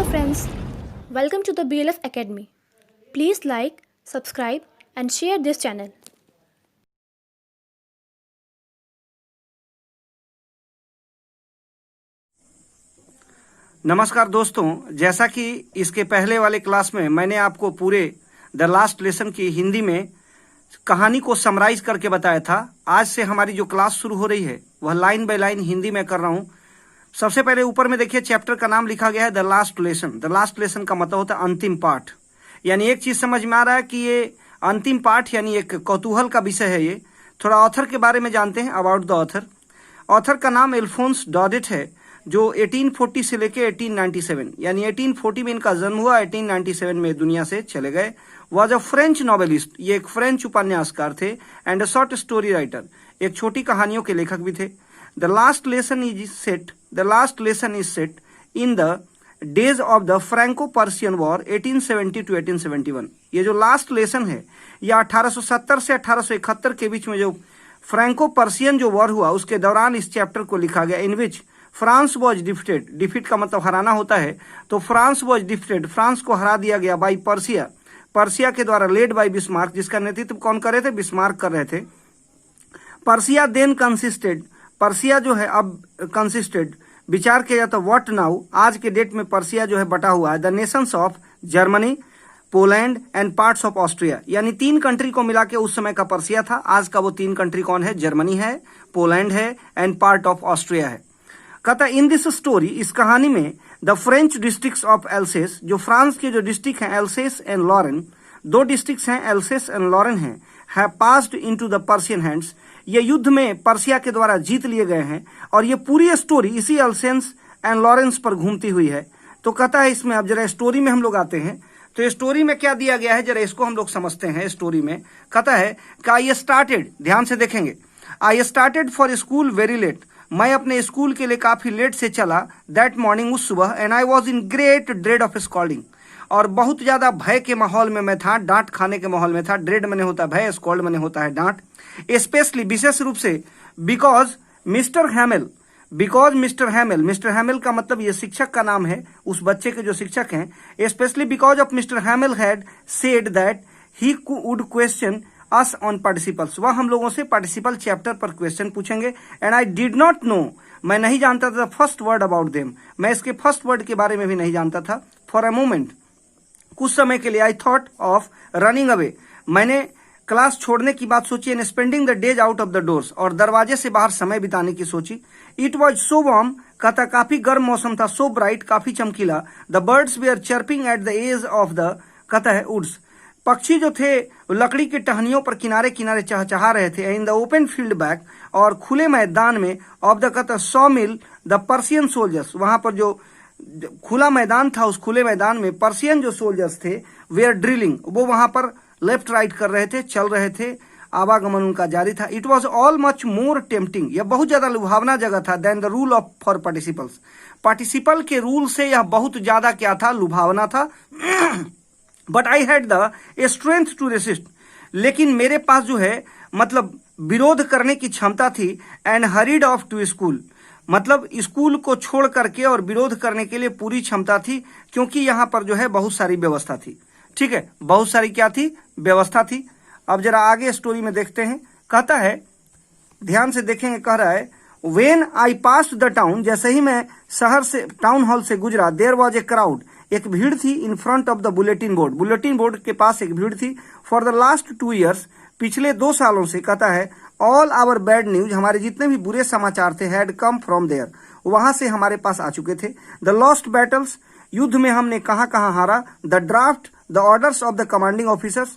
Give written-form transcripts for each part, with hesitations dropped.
friends, welcome to the BLF Academy. Please like, subscribe and share this channel. नमस्कार दोस्तों, जैसा कि इसके पहले वाले क्लास में मैंने आपको पूरे द लास्ट लेसन की हिंदी में कहानी को समराइज करके बताया था। आज से हमारी जो क्लास शुरू हो रही है वह लाइन बाय लाइन हिंदी में कर रहा हूं। सबसे पहले ऊपर में देखिए चैप्टर का नाम लिखा गया है the last lesson. The last lesson का मतलब होता है अंतिम पाठ। यानी एक चीज समझ में आ रहा है कि ये अंतिम पाठ यानी एक कौतूहल का विषय है। ये थोड़ा ऑथर के बारे में जानते हैं, अबाउट द ऑथर। ऑथर का नाम एल्फोंस डॉडेट है, जो 1840 से लेके 1897 यानी 1840 में इनका जन्म हुआ, 1897 में दुनिया से चले गए। वॉज अ फ्रेंच नॉवेलिस्ट, ये एक फ्रेंच उपन्यासकार थे। And a short story writer, एक छोटी कहानियों के लेखक भी थे। The last lesson is set in the days of the Franco Persian war 1870 to 1871। ये जो लास्ट लेसन है यह 1870 से 1871 के बीच में जो फ्रैंको पर्शियन जो वॉर हुआ उसके दौरान इस चैप्टर को लिखा गया। इन विच फ्रांस वॉज डिफीटेड, डिफीट का मतलब हराना होता है, तो फ्रांस वॉज डिफीटेड, फ्रांस को हरा दिया गया बाई पर्सिया, पर्सिया के द्वारा, लेड बाई बिस्मार्क, जिसका नेतृत्व कौन कर रहे थे? बिस्मार्क कर रहे थे। पर्सिया देन कंसिस्टेड, पर्सिया जो है अब कंसिस्टेड, विचार किया जाता व्हाट नाउ, आज के डेट में पर्सिया जो है बटा हुआ है the Nations of Germany, Poland and parts of Austria. यानी 3 कंट्री को मिला के उस समय का पर्सिया था। आज का वो 3 कंट्री कौन है? जर्मनी है, पोलैंड है एंड पार्ट ऑफ ऑस्ट्रिया है। कहता इन दिस स्टोरी, इस कहानी में the French districts of else's, जो फ्रांस के जो डिस्ट्रिक्ट हैं एल्सेस एंड लॉरेन, 2 डिस्ट्रिक्ट्स हैं एल्सेस एंड लॉरेन हैं, have passed into the Persian hands. ये युद्ध में पर्सिया के द्वारा जीत लिए गए हैं और ये पूरी स्टोरी इसी एल्सेंस एंड लॉरेंस पर घूमती हुई है। तो कहता है इसमें, अब जरा स्टोरी में हम लोग आते हैं, तो स्टोरी में क्या दिया गया है जरा इसको हम लोग समझते हैं। स्टोरी में कहता है कि आई स्टार्टेड, ध्यान से देखेंगे, I started for school very late, मैं अपने स्कूल के लिए काफी लेट से चला, दैट मॉर्निंग, उस सुबह, and I was in great dread of scolding, और बहुत ज्यादा भय के माहौल में मैं था, डांट खाने के माहौल में था। ड्रेड मने होता है भय, स्कॉल्ड मने होता है डांट। स्पेशली, विशेष रूप से, बिकॉज मिस्टर हैमिल, मिस्टर हैमिल का मतलब ये शिक्षक का नाम है, उस बच्चे के जो शिक्षक हैं। Specially because of mister Hamel had said that he would question us on participles, वह हम लोगों से पार्टिसिपल चैप्टर पर क्वेश्चन पूछेंगे। And I did not know, मैं नहीं जानता था फर्स्ट वर्ड अबाउट देम, मैं इसके फर्स्ट वर्ड के बारे में भी नहीं जानता था। फॉर अ मोमेंट, कुछ समय के लिए, I thought of running away, मैंने क्लास छोड़ने की बात सोची। And spending the days out of the doors, और दरवाजे से बाहर समय बिताने की सोची। इट वॉज सो वार्म, कहता काफी गर्म मौसम था, सो ब्राइट, काफी चमकीला। The birds were chirping at the edge of the, कहता है वुड्स, पक्षी जो थे लकड़ी के टहनियों पर किनारे किनारे चहचहा रहे थे। In the open field back, और खुले मैदान में, ऑफ द, कहता saw mill the Persian soldiers, वहां पर जो खुला मैदान था उस खुले मैदान में पर्शियन जो सोल्जर्स थे, वे आर ड्रिलिंग, वो वहां पर लेफ्ट राइट कर रहे थे, चल रहे थे, आवागमन उनका जारी था। It was all much more tempting, यह बहुत ज्यादा लुभावना जगह था, then the rule of for participles, participle के रूल से यह बहुत ज्यादा क्या था? लुभावना था। But I had the strength to resist, लेकिन मेरे पास जो है मतलब विरोध करने की क्षमता थी। And hurried off to school, मतलब स्कूल को छोड़ करके और विरोध करने के लिए पूरी क्षमता थी, क्योंकि यहां पर जो है बहुत सारी व्यवस्था थी। ठीक है, बहुत सारी क्या थी? व्यवस्था थी। अब जरा आगे स्टोरी में देखते हैं। कहता है, ध्यान से देखेंगे, कह रहा है when I pass the town, जैसे ही मैं शहर से, टाउन हॉल से गुजरा, देयर वॉज ए क्राउड, एक भीड़ थी, in front of the bulletin board, bulletin board के पास एक भीड़ थी। फॉर द लास्ट 2 years, पिछले 2 सालों से, कहता है ऑल आवर बैड न्यूज, हमारे जितने भी बुरे समाचार थे, हैड कम फ्रॉम देयर, वहां से हमारे पास आ चुके थे। द लॉस्ट बैटल्स, युद्ध में हमने कहां कहां हारा। The draft, the orders of the commanding officers,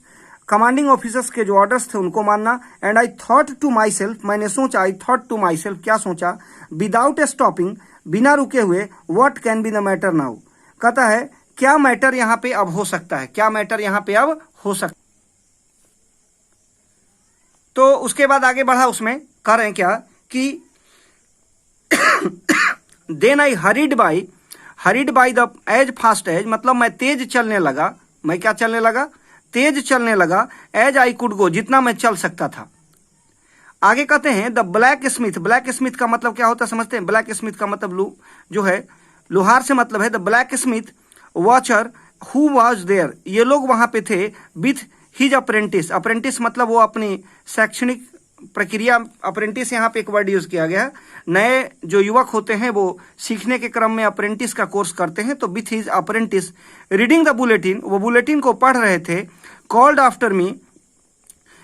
commanding officers के जो ऑर्डर्स थे उनको मानना। And I thought to myself, मैंने सोचा, I thought to myself, क्या सोचा? विदाउट ए स्टॉपिंग, बिना रुके हुए, what can be the matter now, कहता है क्या मैटर यहां पे अब हो सकता है, क्या मैटर यहां पे अब हो सकता। तो उसके बाद आगे बढ़ा, उसमें कह रहे हैं क्या कि then I hurried by the as fast as, मतलब मैं तेज चलने लगा, मैं क्या चलने लगा? तेज चलने लगा। एज आई कुड गो, जितना मैं चल सकता था। आगे कहते हैं the black Smith, black Smith का मतलब क्या होता है समझते हैं? ब्लैक स्मिथ का मतलब जो है लोहार से मतलब है। The blacksmith watcher who was there, ये लोग वहां पे थे विथ हिज अप्रेंटिस। अप्रेंटिस मतलब वो अपनी शैक्षणिक प्रक्रिया, अप्रेंटिस यहाँ पे एक वर्ड यूज किया गया है। नए जो युवक होते हैं वो सीखने के क्रम में अप्रेंटिस का कोर्स करते हैं, तो with his apprentice reading the bulletin, वो बुलेटिन को पढ़ रहे थे। कॉल्ड आफ्टर मी,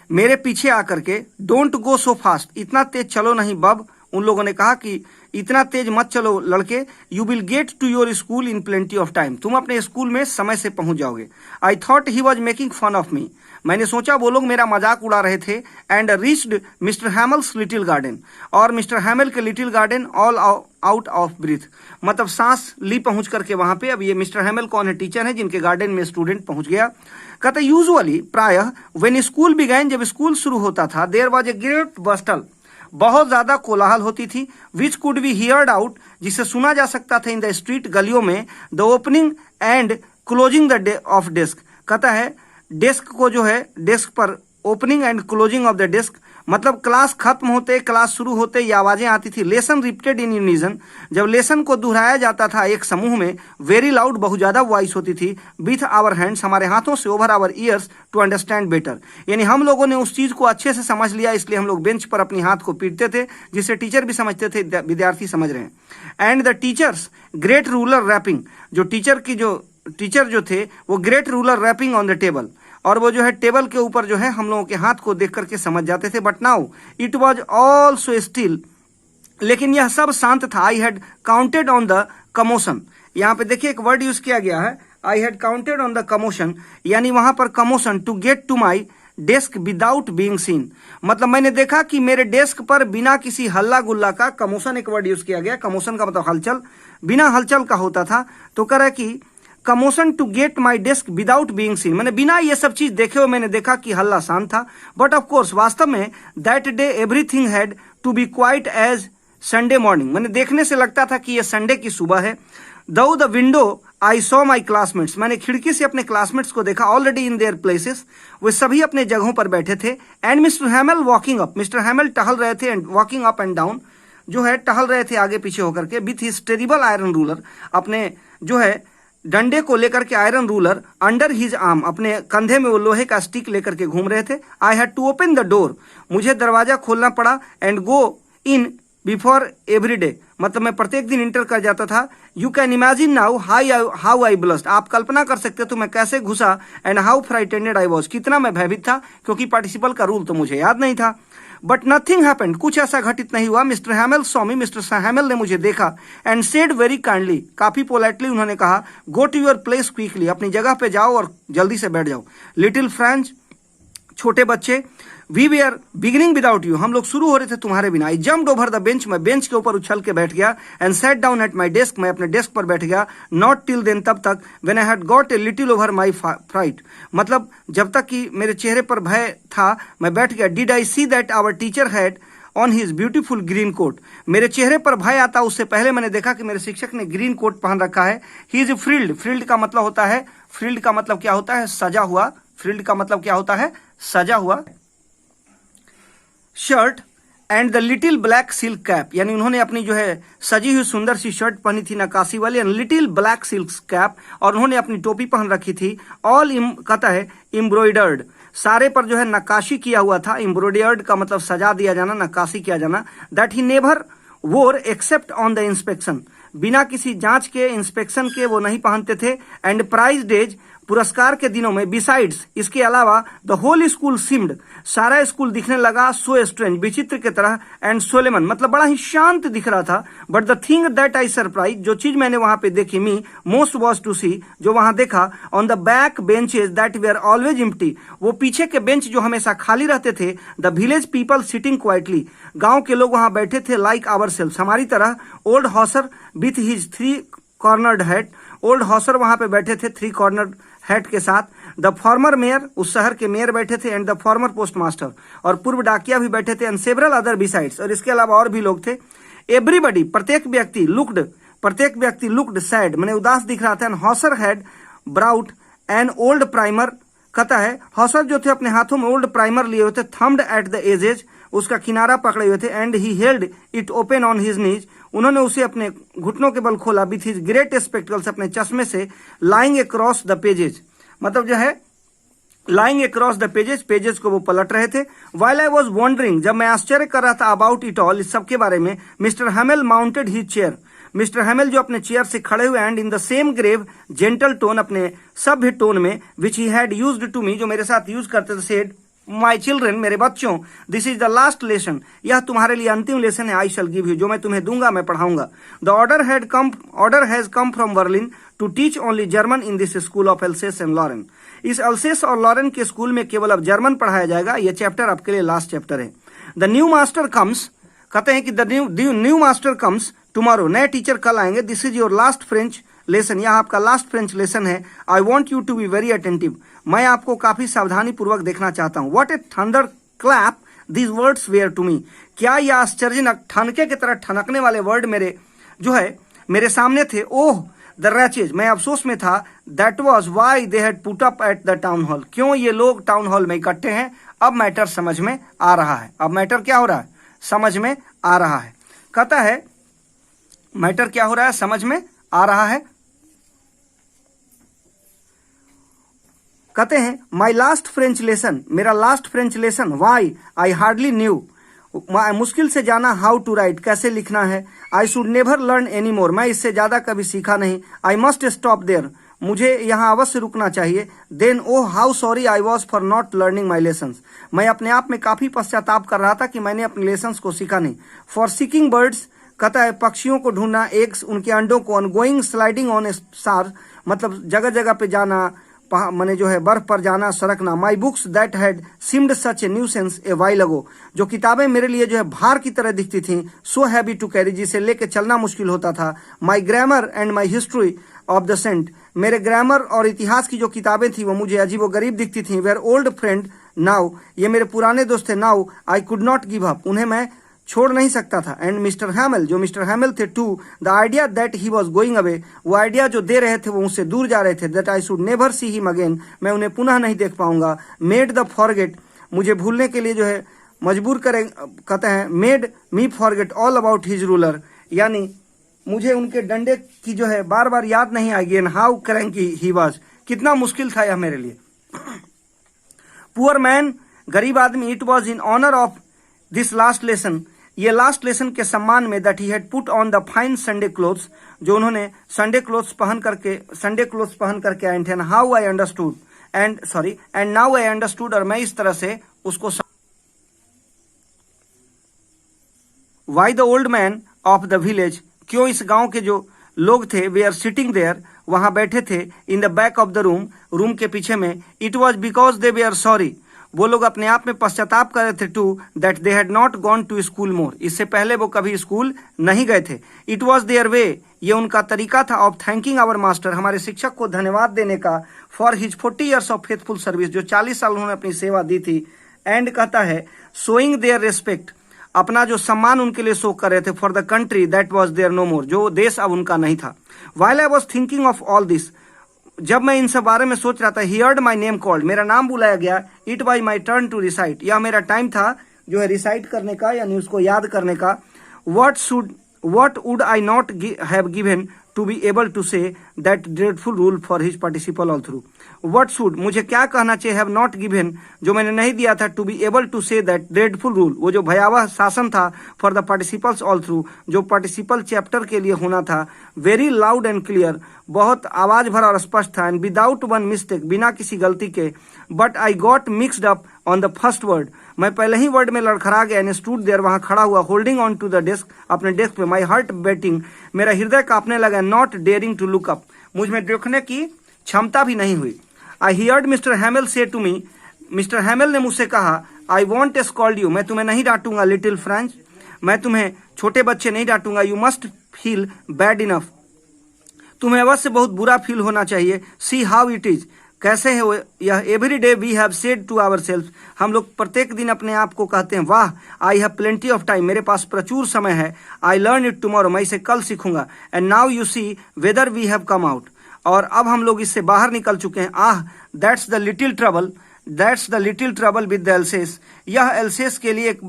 मेरे पीछे आकर के, डोंट गो सो फास्ट, इतना तेज चलो नहीं बब, उन लोगों ने कहा कि इतना तेज मत चलो लड़के, you will get to your school in plenty of time, तुम अपने स्कूल में समय से पहुंच जाओगे। I thought he was making fun of me, मैंने सोचा वो लोग मेरा मजाक उड़ा रहे थे। And reached Mister Hamel's little garden, और मिस्टर हैमल के little garden all out of breath, मतलब सांस ली पहुंच करके वहां पे। अब ये मिस्टर हैमल कौन है? टीचर है जिनके गार्डन में स्टूडेंट पहुंच गया। कहते यूजुअली, प्रायः, व्हेन स्कूल बिगैन, जब स्कूल शुरू होता था, देयर वाज ए ग्रेट बस्टल, बहुत ज्यादा कोलाहल होती थी। Which could be heard out, जिसे सुना जा सकता था इन द स्ट्रीट, गलियों में। The opening and closing the of desk, कहता है डेस्क को जो है, डेस्क पर opening and closing of the desk, मतलब क्लास खत्म होते, क्लास शुरू होते ये आवाजें आती थी। लेसन रिपीटेड इन यूनिजन, जब लेसन को दोहराया जाता था एक समूह में। वेरी लाउड, बहुत ज्यादा वॉइस होती थी। विथ आवर हैंड्स, हमारे हाथों से। Over our years to understand better, यानी हम लोगों ने उस चीज को अच्छे से समझ लिया, इसलिए हम लोग बेंच पर अपनी हाथ को पीटते थे, जिससे टीचर भी समझते थे विद्यार्थी समझ रहे हैं। And the teacher's great ruler rapping, जो टीचर जो थे वो great ruler rapping on the table, और वो जो है टेबल के ऊपर जो है हम लोगों के हाथ को देख करके समझ जाते थे। But now it was all so still, लेकिन यह सब शांत था। I had counted on the commotion, यहाँ पे देखिए एक वर्ड यूज किया गया है, I had counted on the commotion, यानी वहां पर commotion, to get to my desk without being seen, मतलब मैंने देखा कि मेरे डेस्क पर बिना किसी हल्ला गुल्ला का, कमोशन एक वर्ड यूज किया गया, कमोशन का मतलब हलचल, बिना हलचल का होता था। तो कह रहा है कि commotion to get my desk without being seen, मैंने बिना ये सब चीज देखे हुए मैंने देखा कि हल्ला शांत था। बट ऑफ कोर्स, वास्तव में that day everything had to be quiet as Sunday morning, मैंने देखने से लगता था कि ये संडे की सुबह है। दो the window I saw my classmates, मैंने खिड़की से अपने क्लासमेट्स को देखा। ऑलरेडी इन देयर प्लेसेस, वे सभी अपने जगहों पर बैठे थे। And mister हैमल walking up, mister हैमल टहल रहे थे, and walking up and down, जो है टहल रहे थे आगे पीछे होकर के। With his terrible iron ruler, अपने जो है डंडे को लेकर के, iron ruler under his arm, अपने कंधे में वो लोहे का स्टिक लेकर के घूम रहे थे। I had to open the door, मुझे दरवाजा खोलना पड़ा। And go in before every day, मतलब मैं प्रत्येक दिन इंटर कर जाता था। You can imagine now how I blushed, आप कल्पना कर सकते हो तो मैं कैसे घुसा। And how frightened I was, कितना मैं भयभीत था, क्योंकि पार्टिसिपल का रूल तो मुझे याद नहीं था। बट नथिंग हैपेंड, कुछ ऐसा घटित नहीं हुआ। Mister Hamel saw me, Mister Hamel ने मुझे देखा। एंड सेड वेरी काइंडली, काफी पोलाइटली उन्होंने कहा, go to your place quickly, अपनी जगह पे जाओ और जल्दी से बैठ जाओ। लिटिल फ्रेंड्स, छोटे बच्चे, we we are beginning without you, हम लोग शुरू हो रहे थे तुम्हारे बिना। I jumped over the bench, मैं बेंच के ऊपर उछल के बैठ गया। And sat down at my desk, मैं अपने डेस्क पर बैठ गया। नॉट टिल देन, तब तक, when I had got a little over my fright, मतलब जब तक कि मेरे चेहरे पर भय था, मैं बैठ गया। Did I see that our teacher had on his beautiful green coat, मेरे चेहरे पर भय आता उससे पहले मैंने देखा कि मेरे शिक्षक ने ग्रीन कोट पहन रखा है। ही इज फ्रिल्ड, फ्रिल्ड का मतलब होता है, फ्रिल्ड का मतलब क्या होता है? सजा हुआ। फ्रिल्ड का मतलब क्या होता है? सजा हुआ। Shirt and the little black silk cap, यानी उन्होंने अपनी जो है सजी हुई सुंदर सी शर्ट पहनी थी नक्काशी वाली, and little black silk cap, और उन्होंने अपनी टोपी पहन रखी थी। ऑल कहता है एम्ब्रॉयडर्ड, सारे पर जो है नक्काशी किया हुआ था। एम्ब्रॉयडर्ड का मतलब सजा दिया जाना, नक्काशी किया जाना। दैट ही नेवर वोर एक्सेप्ट ऑन द इंस्पेक्शन, बिना किसी जांच के, इंस्पेक्शन के वो नहीं पहनते थे। एंड प्राइज डेज, पुरस्कार के दिनों में। बिसाइड्स, इसके अलावा, द होल स्कूल सिम्ड, सारा स्कूल दिखने लगा सो स्ट्रेंज, विचित्र के तरह। एंड सोलेमन, मतलब बड़ा ही शांत दिख रहा था। But the thing that I surprise, जो चीज मैंने वहां पे देखी, me most was to see, जो वहां देखा, on the back benches that were always empty, वो पीछे के बेंच जो हमेशा खाली रहते थे। The village people sitting quietly, गांव के लोग वहां बैठे थे, लाइक आवर सेल्फ, हमारी तरह। Old Hauser with his 3 cornered hat, old Hauser वहां पे बैठे थे 3 कॉर्नर्ड हैट के साथ। द फॉर्मर मेयर, उस शहर के मेयर बैठे थे। And the former post master, और पूर्व डाकिया भी बैठे थे। एंड सेवरल अदर बिसाइड्स, और इसके अलावा और भी लोग थे। एवरीबडी, प्रत्येक व्यक्ति लुक्ड सैड, मैंने उदास दिख रहा था। And Hauser had brought an old primer, कहता है हॉसर जो थे अपने हाथों में ओल्ड प्राइमर लिए हुए थे। थम्ड एट द एजेज, उसका किनारा पकड़े हुए थे। And he held it open on his knees, उन्होंने उसे अपने घुटनों के बल खोला विथ हिज ग्रेट स्पेक्टिकल्स, अपने चश्मे से, लाइंग अक्रॉस द पेजेस, मतलब जो है lying across the pages, pages को वो पलट रहे थे। वाइल आई वॉज वॉन्डरिंग, जब मैं आश्चर्य कर रहा था अबाउट इट ऑल, इस सब के बारे में, mister Hamel mounted his chair, mister Hamel जो अपने चेयर से खड़े हुए, and in the same grave gentle tone, अपने सभ्य टोन में, which he had used to me, जो मेरे साथ यूज करते थे, सेड माई चिल्ड्रेन, मेरे बच्चों, this is the last lesson, यह तुम्हारे लिए अंतिम लेसन है, आई शैल गिव यू, जो मैं तुम्हें दूंगा, मैं पढ़ाऊंगा। The order has come from Berlin to teach only German in this school of Alsace and Lorraine, इस अल्सेस और लॉरेन के स्कूल में केवल अब जर्मन पढ़ाया जाएगा। यह चैप्टर आपके लिए लास्ट चैप्टर है। द न्यू मास्टर कम्स, कहते हैं कि the new master comes tomorrow, नए टीचर कल आएंगे। This is your last French lesson, यह आपका लास्ट फ्रेंच लेसन है। I want you to be very attentive, मैं आपको काफी सावधानी पूर्वक देखना चाहता हूँ। What a thunderclap these words were to me, क्या यह आश्चर्यजनक ठनके की तरह ठनकने वाले वर्ड मेरे जो है मेरे सामने थे। ओह द रैचेज, मैं अफसोस में था। That was why they had put up at the town hall, क्यों ये लोग टाउन हॉल में इकट्ठे हैं। अब मैटर समझ में आ रहा है, अब मैटर क्या हो रहा है, समझ में आ रहा है। कहता है मैटर क्या हो रहा है, समझ में आ रहा है। कहते हैं माई लास्ट फ्रेंच लेसन, मेरा last French lesson, why I hardly knew, मुश्किल से जाना, हाउ टू राइट, कैसे लिखना है। I should never learn any more, मैं इससे ज्यादा कभी सीखा नहीं। आई मस्ट स्टॉप देयर, मुझे यहाँ अवश्य रुकना चाहिए। Then oh how sorry I was for not learning my lessons, मैं अपने आप में काफी पश्चाताप कर रहा था कि मैंने अपने लेसन्स को सीखा नहीं। फॉर सीकिंग बर्ड्स, कहता है पक्षियों को ढूंढना, एग्स, उनके अंडों को, on going sliding on star, मतलब जगह जगह पे जाना, मैंने जो है बर्फ पर जाना, सरकना। My books that had seemed such a nuisance a while ago, जो किताबें मेरे लिए जो है भार की तरह दिखती थी, सो हैवी टू कैरी, जिसे लेके चलना मुश्किल होता था। My grammar and my history of the saint, मेरे ग्रामर और इतिहास की जो किताबें थी वो मुझे अजीबो गरीब दिखती थी। वेयर ओल्ड फ्रेंड नाउ, ये मेरे पुराने दोस्त थे। Now I could not give up, उन्हें मैं छोड़ नहीं सकता था। एंड मिस्टर हैमेल, जो मिस्टर हैमेल थे, to the idea that he was going away, वो आइडिया जो दे रहे थे वो मुझसे दूर जा रहे थे। That I should never see him again, मैं उन्हें पुनः नहीं देख पाऊंगा। मेड द फॉरगेट, मुझे भूलने के लिए जो है मजबूर करें, कहते हैं made me forget all about his ruler, यानी मुझे उनके डंडे की जो है बार बार याद नहीं आएगी। And how cranky he was, कितना मुश्किल था यह मेरे लिए। पुअर मैन, गरीब आदमी। It was in honour of this last lesson, ये लास्ट लेसन के सम्मान में, that he had put on the fine Sunday clothes, जो उन्होंने संडे क्लोथ्स पहन करके आए थे। How I understood and now I understood, और मैं इस तरह से उसको, why the old man of the village, क्यों इस गांव के जो लोग थे, वे आर सिटिंग देयर, वहां बैठे थे, in the back of the room, room के पीछे में। It was because they were sorry, वो लोग अपने आप में पश्चाताप कर रहे थे। To that they had not gone to school more, इससे पहले वो कभी स्कूल नहीं गए थे। इट वॉज देयर वे, ये उनका तरीका था, ऑफ थैंकिंग आवर मास्टर, हमारे शिक्षक को धन्यवाद देने का, for his 40 years of faithful service, जो 40 साल उन्होंने अपनी सेवा दी थी। एंड कहता है शोइंग देयर रेस्पेक्ट, अपना जो सम्मान उनके लिए शो कर रहे थे, for the country that was their no more, जो देश अब उनका नहीं था। While I was thinking of all this, जब मैं इन सब बारे में सोच रहा था, he heard my name called, मेरा नाम बुलाया गया। It was my turn to recite, यह मेरा टाइम था जो है रिसाइट करने का, यानी उसको याद करने का। what would I not have given to be able to say that dreadful rule for his participle all through. What should, मुझे क्या कहना चाहिए, have not given, जो मैंने नहीं दिया था, to be able to say that dreadful rule, वो जो भयावह शासन था, for the participles all through, जो participle चैप्टर के लिए होना था, very loud and clear, बहुत आवाज भरा और स्पष्ट था, and without one mistake, बिना किसी गलती के, but I got mixed up on the first word, मैं पहले ही वर्ड में लड़खड़ा गया, and stood there, वहां खड़ा हुआ, holding on to the desk, अपने डेस्क पे, my heart beating, मेरा हृदय कांपने लगा, not daring to look up, मुझ में देखने की क्षमता भी नहीं हुई। I heard Mr. Hamill say to me, mister Hamel ने मुझसे कहा, I won't scold you, मैं तुम्हें नहीं डांटूंगा, लिटिल फ्रेंच, मैं तुम्हें छोटे बच्चे नहीं डांटूंगा, you must feel bad enough, तुम्हें अवश्य बहुत बुरा फील होना चाहिए, see how it is, कैसे है यह, every day we have said to our self, हम लोग प्रत्येक दिन अपने आप को कहते हैं, वाह, I have plenty of time, मेरे पास प्रचुर समय है, आई लर्न इट टुमारो, मैं इसे कल सीखूंगा, and now you see whether we have come out, और अब हम लोग इससे बाहर निकल चुके हैं, ah that's the little trouble, that's the little trouble with the Alsace. यह एल्सेस के लिए एक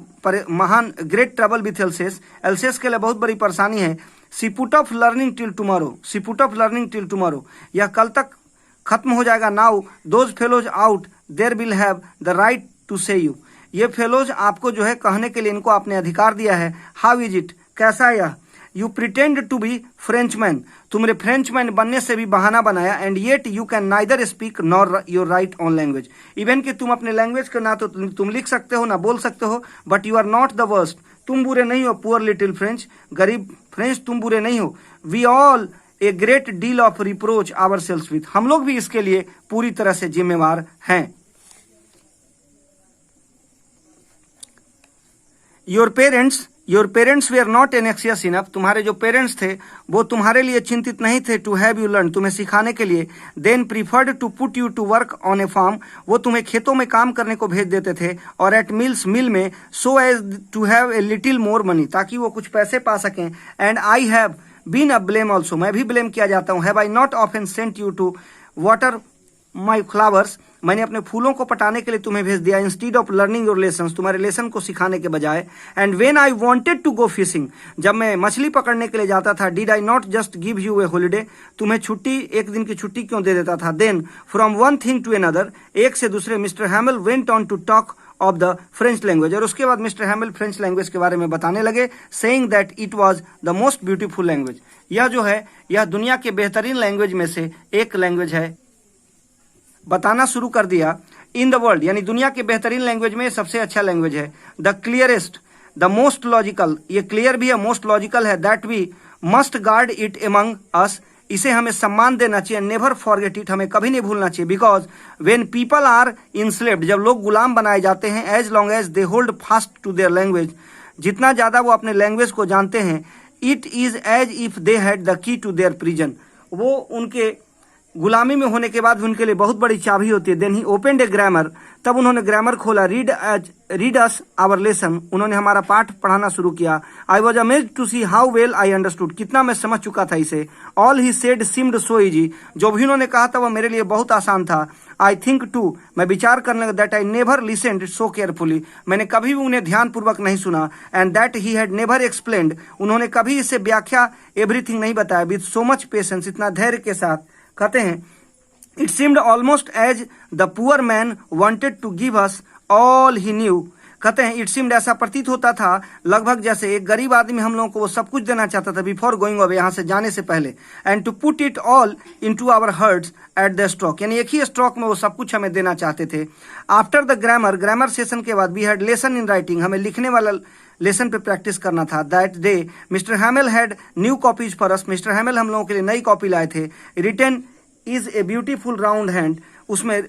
महान great trouble with Alsace. Alsace के लिए बहुत बड़ी परेशानी है। She put off learning till tomorrow, she put off learning till tomorrow, यह कल तक खत्म हो जाएगा। Now those fellows out there will have the right to say you. ये फेलोज आपको जो है कहने के लिए इनको आपने अधिकार दिया है। हाउ इज इट, कैसा है यह। You pretend to be Frenchman, तुमने फ्रेंचमैन बनने से भी बहाना बनाया। And yet you can neither speak nor your write own language, even कि तुम अपने लैंग्वेज का ना तो तुम लिख सकते हो ना बोल सकते हो। But you are not the worst, तुम बुरे नहीं हो। पुअर लिटिल फ्रेंच, गरीब फ्रेंच तुम बुरे नहीं हो। We all a great deal of reproach ourselves with, हम लोग भी इसके लिए पूरी तरह से जिम्मेवार हैं। Your parents were not anxious enough, तुम्हारे जो पेरेंट्स थे वो तुम्हारे लिए चिंतित नहीं थे। टू हैव यू लर्न, तुम्हें सिखाने के लिए। Then preferred to put you to work on a farm, वो तुम्हें खेतों में काम करने को भेज देते थे। और एट मिल्स, मिल में। So as to have a little more money, ताकि वो कुछ पैसे पा सकें। And I have been a blame also, मैं भी ब्लेम किया जाता हूँ। Have I not often sent you to water my flowers, मैंने अपने फूलों को पटाने के लिए तुम्हें भेज दिया। Instead of learning your lesson, तुम्हारे लेसन को सिखाने के बजाय। And when I wanted to go fishing, जब मैं मछली पकड़ने के लिए जाता था। Did I not just give you a holiday, तुम्हें छुट्टी, एक दिन की छुट्टी क्यों दे देता था। Then from one thing to another, एक से दूसरे, mister Hamel went on to talk of the French language, और उसके बाद मिस्टर हैमिल फ्रेंच लैंग्वेज के बारे में बताने लगे। Saying that it was the most beautiful language, यह जो है यह दुनिया के बेहतरीन लैंग्वेज में से एक लैंग्वेज है। बताना शुरू कर दिया। इन द वर्ल्ड, यानी दुनिया के बेहतरीन लैंग्वेज में सबसे अच्छा लैंग्वेज है। The clearest, the most logical, ये क्लियर भी है, मोस्ट लॉजिकल है। That we must guard it among us, इसे हमें सम्मान देना चाहिए। नेवर फॉरगेट इट, हमें कभी नहीं भूलना चाहिए। Because when people are enslaved, जब लोग गुलाम बनाए जाते हैं। As long as they hold fast to their language, जितना ज्यादा वो अपने लैंग्वेज को जानते हैं। It is as if they had the key to their prison, वो उनके गुलामी में होने के बाद उनके लिए बहुत बड़ी चाबी होती है। Then he opened a grammar, तब उन्होंने ग्रामर खोला। रीड अस आवर लेसन, उन्होंने हमारा पाठ पढ़ाना शुरू किया। I was amazed to see how well I understood, कितना मैं समझ चुका था इसे। All he said seemed so easy, जो भी उन्होंने कहा था वह मेरे लिए बहुत आसान था। आई थिंक टू, मैं विचार करने लगा। That I never listened so carefully, मैंने कभी भी उन्हें ध्यानपूर्वक नहीं सुना। And that he had never explained, उन्होंने कभी इसे व्याख्या एवरीथिंग नहीं बताया। विथ सो मच पेशेंस, इतना धैर्य के साथ। कहते हैं it seemed almost as the poor man wanted to give us all he knew, कहते हैं इट सीम्ड, ऐसा प्रतीत होता था लगभग जैसे एक गरीब आदमी हम लोगों को वो सब कुछ देना चाहता था। बिफोर गोइंग अवे, यहाँ से जाने से पहले। And to put it all into our hearts at the stroke, यानी एक ही स्ट्रोक में वो सब कुछ हमें देना चाहते थे। आफ्टर द ग्रामर सेशन के बाद we had lesson in writing, हमें लिखने वाला लेसन पे प्रैक्टिस करना था। That day mister Hamel had new copies for us, mister Hamel हम लोगों के लिए नई कॉपी लाए थे। Written is a beautiful round hand, उसमें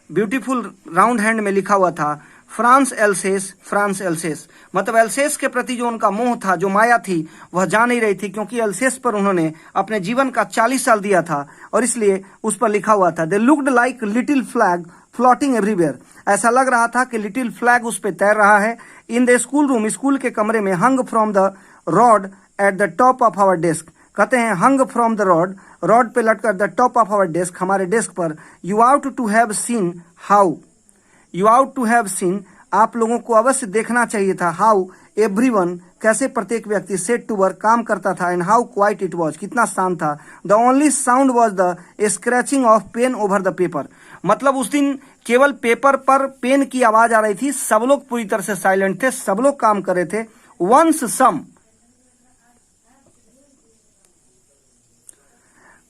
ब्यूटीफुल राउंड हैंड में लिखा हुआ था फ्रांस एल्सेस, फ्रांस एल्सेस, मतलब एल्सेस के प्रति जो उनका मोह था, जो माया थी, वह जा नहीं रही थी, क्योंकि एल्सेस पर उन्होंने अपने जीवन का 40 साल दिया था और इसलिए उस पर लिखा हुआ था। They looked like little flag floating everywhere, ऐसा लग रहा था कि लिटिल फ्लैग उस पर तैर रहा है। In the school room, school के कमरे में। Hung from the rod at the top of our desk, कहते हैं hung from the rod, rod पे लटकर the top of our desk, हमारे डेस्क पर। You ought to have seen how, you ought to have seen, आप लोगों को अवश्य देखना चाहिए था। हाउ एवरीवन, कैसे प्रत्येक व्यक्ति सेट टू वर्क, काम करता था। And how quiet it was, कितना शांत था। The only sound was the scratching of pen over the paper, मतलब उस दिन केवल पेपर पर पेन की आवाज आ रही थी। सब लोग पूरी तरह से साइलेंट थे, सब लोग काम कर रहे थे। वंस सम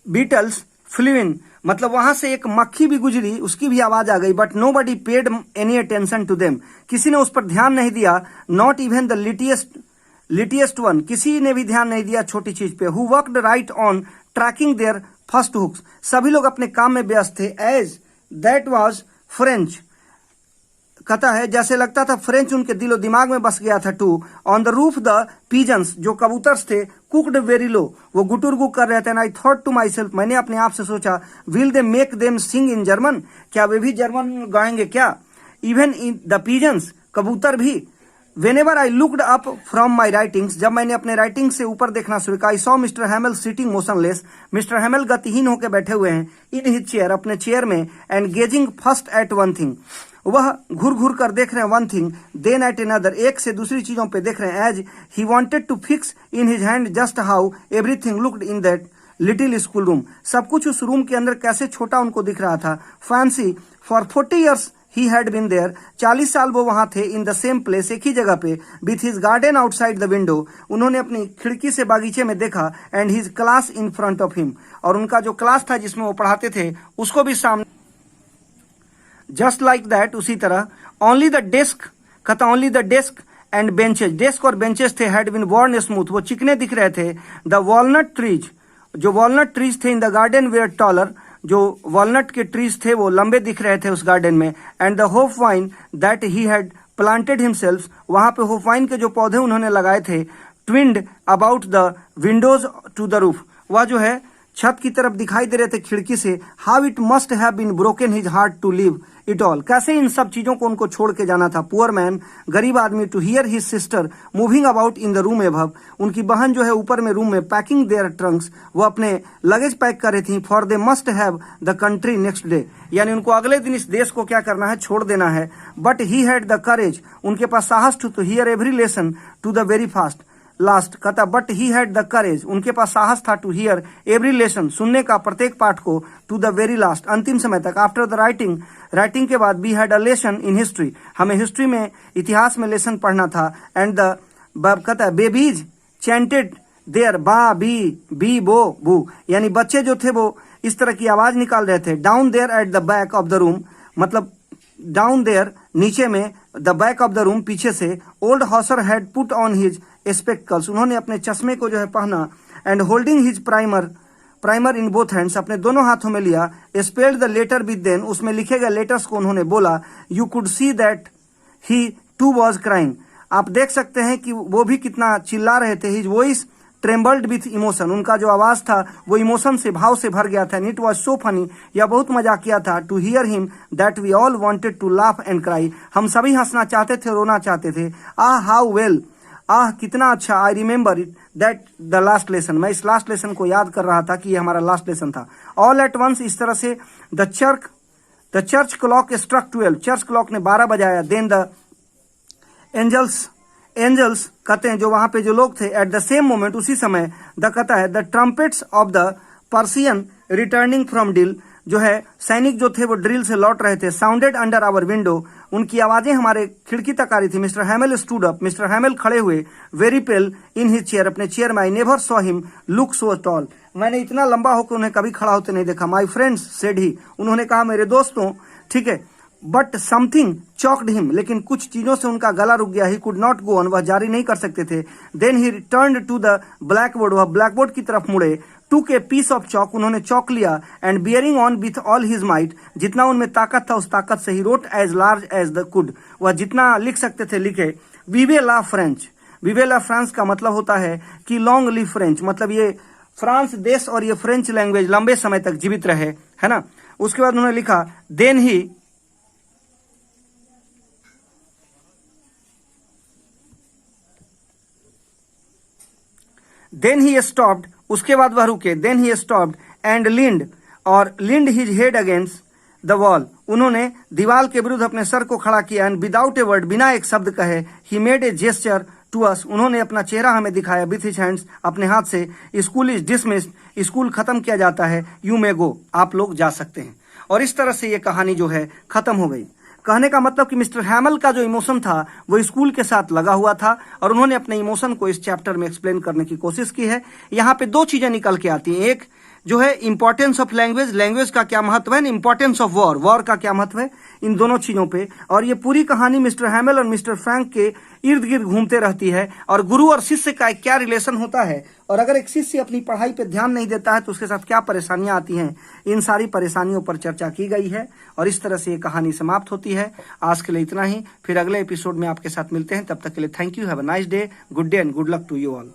बीटल्स फ्लू इन, मतलब वहां से एक मक्खी भी गुजरी, उसकी भी आवाज आ गई। But nobody paid any attention to them, किसी ने उस पर ध्यान नहीं दिया। Not even the littlest one, किसी ने भी ध्यान नहीं दिया छोटी चीज पे। Who worked right on tracking their first hooks, सभी लोग अपने काम में व्यस्त थे। एज दैट वॉज फ्रेंच, कहता है जैसे लगता था फ्रेंच उनके दिलो दिमाग में बस गया था। To on the roof the pigeons, जो कबूतर थे, कुकड वेरी लो, वो गुटुरगु कर रहे थे। And I thought to myself, मैंने अपने आप से सोचा, will they make them sing in German, क्या वे भी जर्मन गाएंगे क्या। इवन इन द पिजन्स, कबूतर भी Whenever I looked up from my writings, जब मैंने अपने राइटिंग से ऊपर देखना शुरू किया, I saw Mr. Hamel sitting motionless. Mr. Hamel गतिहीन होकर बैठे हुए हैं in his chair, अपने चेयर में, and gazing first at one thing. वह घूर घूर कर देख रहे हैं one thing, then at another, एक से दूसरी चीजों पे देख रहे हैं, as he wanted to fix in his hand just how everything looked in that little school room. सब कुछ उस रूम के अंदर कैसे छोटा उनको दिख रहा था. Fancy for 40 years he had been there. 40 साल वो वहां थे. इन द सेम प्लेस, एक ही जगह पे. With his garden outside the window, उन्होंने अपनी खिड़की से बागीचे में देखा. And his class in front of him, और उनका जो क्लास था जिसमें वो पढ़ाते थे उसको भी सामने. जस्ट लाइक दैट, उसी तरह. ओनली द डेस्क, कहता only the desk and benches, desk और बेंचेस थे, हैड बीन वर्न स्मूथ, वो चिकने दिख रहे थे. द वॉलनट ट्रीज, जो वॉलनट ट्रीज थे in the garden were taller, जो वॉलनट के ट्रीज थे वो लंबे दिख रहे थे उस गार्डन में. And the hop vine that he had planted himself, वहां पे होप वाइन के जो पौधे उन्होंने लगाए थे, twined about the windows to the roof, वह जो है छत की तरफ दिखाई दे रहे थे खिड़की से. How it must have been broken his heart to leave it all, कैसे इन सब चीजों को उनको छोड़ के जाना था. पुअर मैन, गरीब आदमी, to hear his sister moving about in the room above, उनकी बहन जो है ऊपर में रूम में पैकिंग देयर ट्रंक्स, वो अपने लगेज पैक कर रही थी. For they must have the country next day, यानी उनको अगले दिन इस देश को क्या करना है, छोड़ देना है. But he had the courage, उनके पास साहस to hear every lesson to the very fast last, कहता but he had the courage, उनके पास साहस था, टू हियर एवरी लेसन, सुनने का प्रत्येक पाठ को, टू द वेरी लास्ट, अंतिम समय तक. आफ्टर द राइटिंग, राइटिंग के बाद, we had a lesson in history, हमें हिस्ट्री में, इतिहास में लेसन पढ़ना था. एंड द, कहता है बेबीज चैंटेड देयर, बा बी बो बू, यानी बच्चे जो थे वो इस तरह की आवाज निकाल रहे थे. Down there at the back of the room, मतलब डाउन देयर नीचे में, the back of the room पीछे से. Old Hauser had put on his spectacles, उन्होंने अपने चश्मे को जो है पहना. And holding his primer in both hands, अपने दोनों हाथों में लिया. Spelled the letter with them, उसमें लिखे गए लेटर्स को उन्होंने बोला. You could see that he too was crying, आप देख सकते हैं कि वो भी कितना चिल्ला रहे थे. His voice trembled with emotion, उनका जो आवाज था वो इमोशन से, भाव से भर गया था. इट वॉज सो फनी, यह बहुत मजाकिया था. To hear him that we all wanted to laugh and cry, हम सभी हंसना चाहते थे, रोना चाहते थे. हाउ वेल, कितना अच्छा. I remember it that the last lesson, मैं इस लास्ट लेसन को याद कर रहा था कि ये हमारा लास्ट लेसन था. ऑल एट वंस, इस तरह से. The church clock struck 12, church clock ने 12 बजाया. देन द एंजल्स कहते हैं जो वहां पे जो लोग थे. एट द सेम मोमेंट, उसी समय. द कहता है the trumpets of the Persian returning from drill, जो है सैनिक जो थे वो ड्रिल से लौट रहे थे. साउंडेड अंडर आवर विंडो, उनकी आवाजें हमारे खिड़की तक आ रही थी. Mister Hamel stood up, mister Hamel खड़े हुए. Very pail in his chair, अपने चेयर में. I never saw him look so tall, मैंने इतना लंबा होकर उन्हें कभी खड़ा होते नहीं देखा. माई फ्रेंड्स सेड ही, उन्होंने कहा मेरे दोस्तों, ठीक है. बट समथिंग चॉक्ड हिम, लेकिन कुछ चीजों से उनका गला रुक गया. He could not go on, वह जारी नहीं कर सकते थे. Then he return to the blackboard, वह ब्लैक बोर्ड की तरफ मुड़े. टूक ए पीस ऑफ चॉक, उन्होंने चौक लिया. And bearing on with all his might, जितना उनमें ताकत था उस ताकत से. He wrote as large as the could, वह जितना लिख सकते थे लिखे. विवे ला फ्रेंच, विवे ला फ्रांस का मतलब होता है कि लॉन्ग लिव फ्रेंच, मतलब ये फ्रांस देश और ये फ्रेंच लैंग्वेज लंबे समय तक जीवित रहे, है ना. उसके बाद उन्होंने लिखा देन ही स्टॉप्ड, उसके बाद वह रुके. Then he stopped and leaned, और leaned his head against the wall, उन्होंने दीवार के विरुद्ध अपने सर को खड़ा किया. एंड विदाउट ए वर्ड, बिना एक शब्द कहे. He made a gesture to us, उन्होंने अपना चेहरा हमें दिखाया. विथ हिज हैंड्स, अपने हाथ से. स्कूल इज डिसमिस्ड, स्कूल खत्म किया जाता है. यू मे गो, आप लोग जा सकते हैं. और इस तरह से ये कहानी जो है खत्म हो गई. कहने का मतलब कि मिस्टर हैमल का जो इमोशन था वो स्कूल के साथ लगा हुआ था, और उन्होंने अपने इमोशन को इस चैप्टर में एक्सप्लेन करने की कोशिश की है. यहाँ पे दो चीजें निकल के आती हैं. एक जो है इंपॉर्टेंस ऑफ लैंग्वेज, लैंग्वेज का क्या महत्व है, इंपॉर्टेंस ऑफ वॉर, वॉर का क्या महत्व है, इन दोनों चीजों पे. और ये पूरी कहानी मिस्टर हैमल और मिस्टर फ्रैंक के इर्द गिर्द घूमते रहती है. और गुरु और शिष्य का क्या रिलेशन होता है, और अगर एक शिष्य अपनी पढ़ाई पे ध्यान नहीं देता है तो उसके साथ क्या परेशानियां आती हैं, इन सारी परेशानियों पर चर्चा की गई है. और इस तरह से ये कहानी समाप्त होती है. आज के लिए इतना ही, फिर अगले एपिसोड में आपके साथ मिलते हैं. तब तक के लिए thank you, have a nice day, good day and good luck to you all.